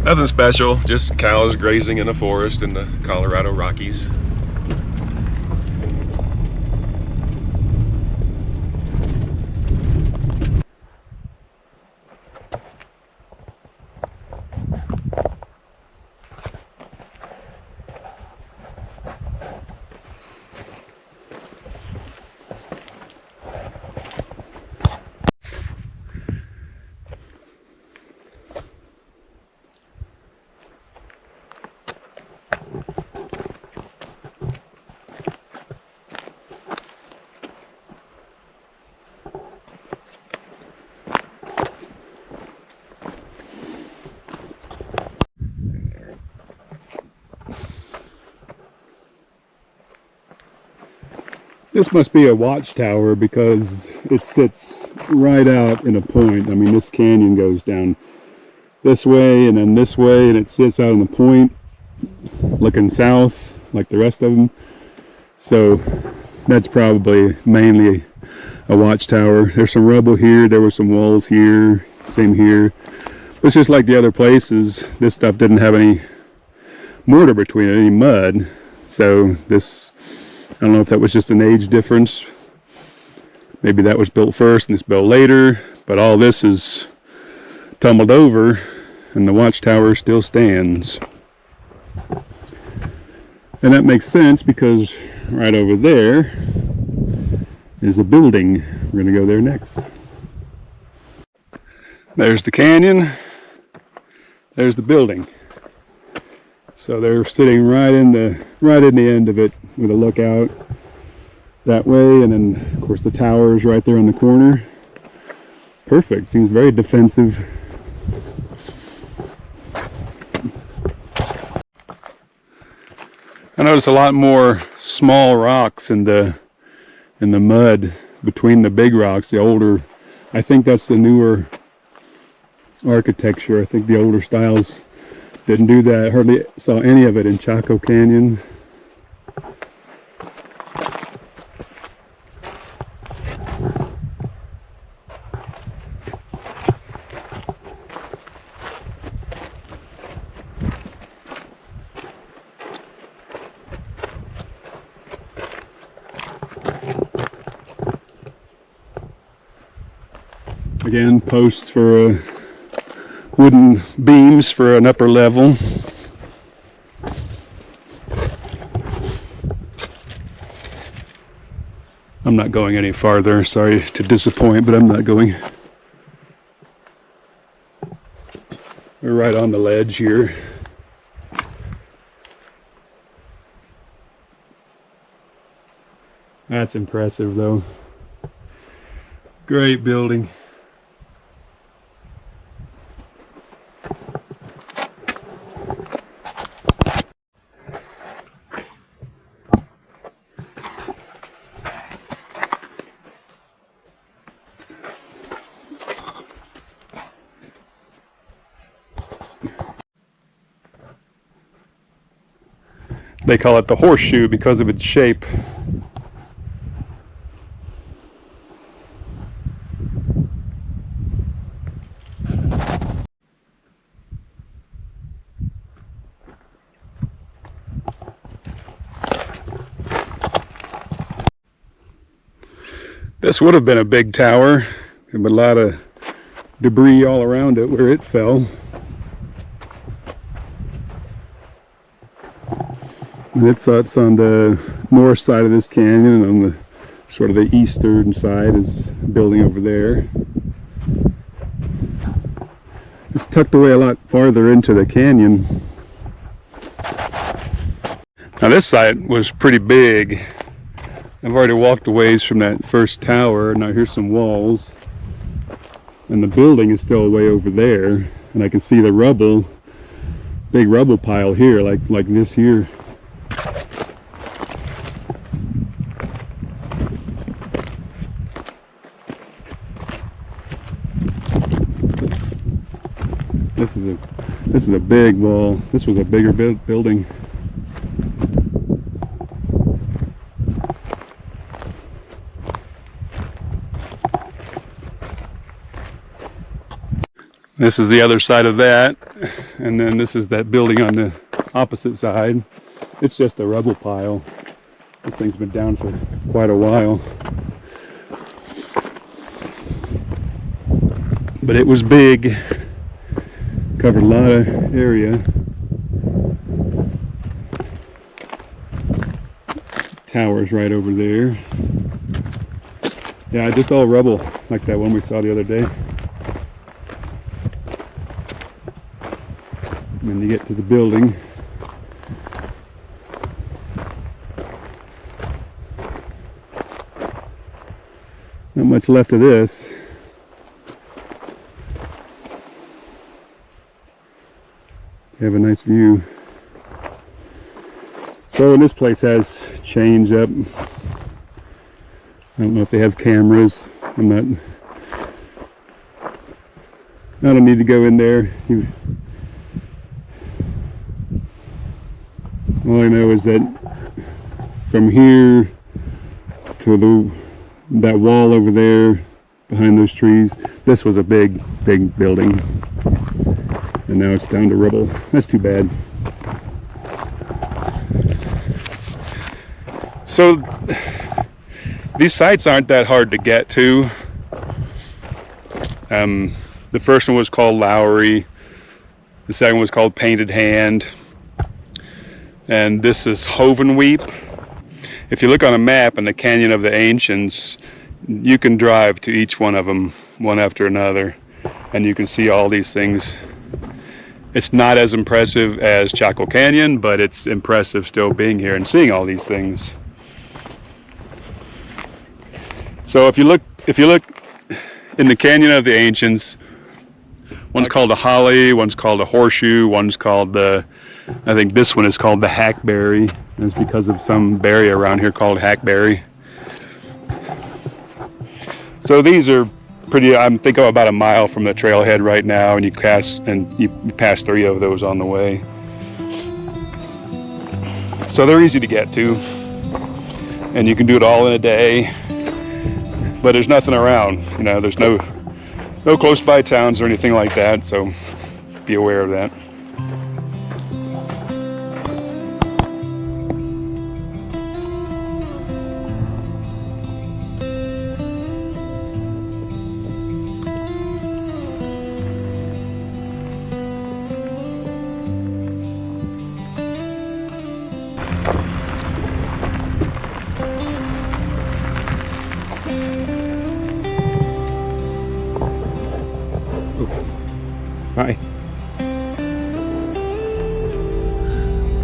Nothing special, just cows grazing in a forest in the Colorado Rockies. This must be a watchtower because it sits right out in a point. I mean, this canyon goes down this way and then this way, and it sits out in a point looking south like the rest of them. So that's probably mainly a watchtower. There's some rubble here, there were some walls here, same here. But it's just like the other places, this stuff didn't have any mortar between it, any mud. So this, I don't know if that was just an age difference. Maybe that was built first and this built later, but all this is tumbled over and the watchtower still stands. And that makes sense because right over there is a building. We're going to go there next. There's the canyon. There's the building. So they're sitting right in the end of it with a lookout that way, and then of course the tower is right there in the corner. Perfect. Seems very defensive. I notice a lot more small rocks in the mud between the big rocks. The older, I think that's the newer architecture. I think the older styles didn't do that. Hardly saw any of it in Chaco Canyon. Again, posts for wooden beams for an upper level. I'm not going any farther. Sorry to disappoint, but I'm not going. We're right on the ledge here. That's impressive though. Great building. They call it the horseshoe because of its shape. This would have been a big tower, but a lot of debris all around it where it fell. And it's on the north side of this canyon, and on the sort of the eastern side is a building over there. It's tucked away a lot farther into the canyon. Now this site was pretty big. I've already walked a ways from that first tower. Now here's some walls. And the building is still way over there. And I can see the rubble, big rubble pile here, like this here. This is a big wall. This was a bigger building. This is the other side of that, and then this is that building on the opposite side. It's just a rubble pile. This thing's been down for quite a while. But it was big, covered a lot of area. Tower's right over there. Yeah, just all rubble, like that one we saw the other day. And then you get to the building. Not much left of this. You have a nice view. So this place has changed up. I don't know if they have cameras. I don't need to go in there. All I know is that from here to that wall over there behind those trees, this was a big building, and now it's down to rubble. That's too bad. So these sites aren't that hard to get to. The first one was called Lowry. The second was called Painted Hand. And this is Hovenweep. If you look on a map in the Canyon of the Ancients, you can drive to each one of them, one after another, and you can see all these things. It's not as impressive as Chaco Canyon, but it's impressive still being here and seeing all these things. So if you look in the Canyon of the Ancients, one's called a holly, one's called a horseshoe, one's called I think this one is called the hackberry. And it's because of some berry around here called hackberry. So these are pretty, I'm thinking about a mile from the trailhead right now, and you pass 3 of those on the way. So they're easy to get to, and you can do it all in a day. But there's nothing around, there's no close by towns or anything like that, so be aware of that. Hi.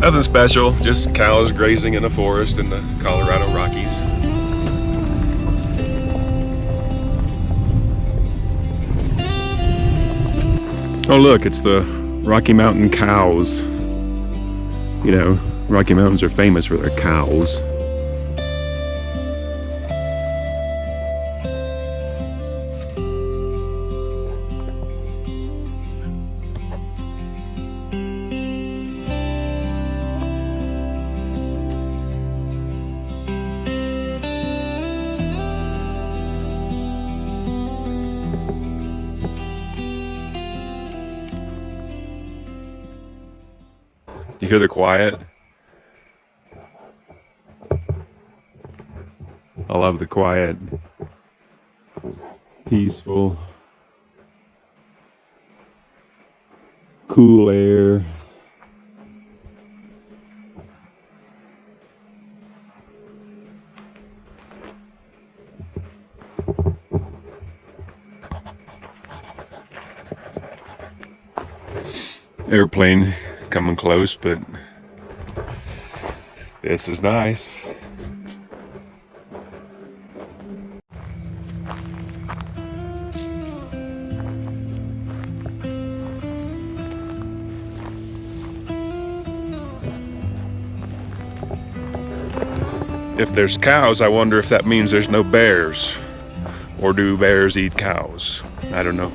Nothing special, just cows grazing in a forest in the Colorado Rockies. Oh look, it's the Rocky Mountain cows. Rocky Mountains are famous for their cows. You hear the quiet? I love the quiet. Peaceful. Cool air. Airplane coming close, but this is nice. If there's cows, I wonder if that means there's no bears, or do bears eat cows? I don't know.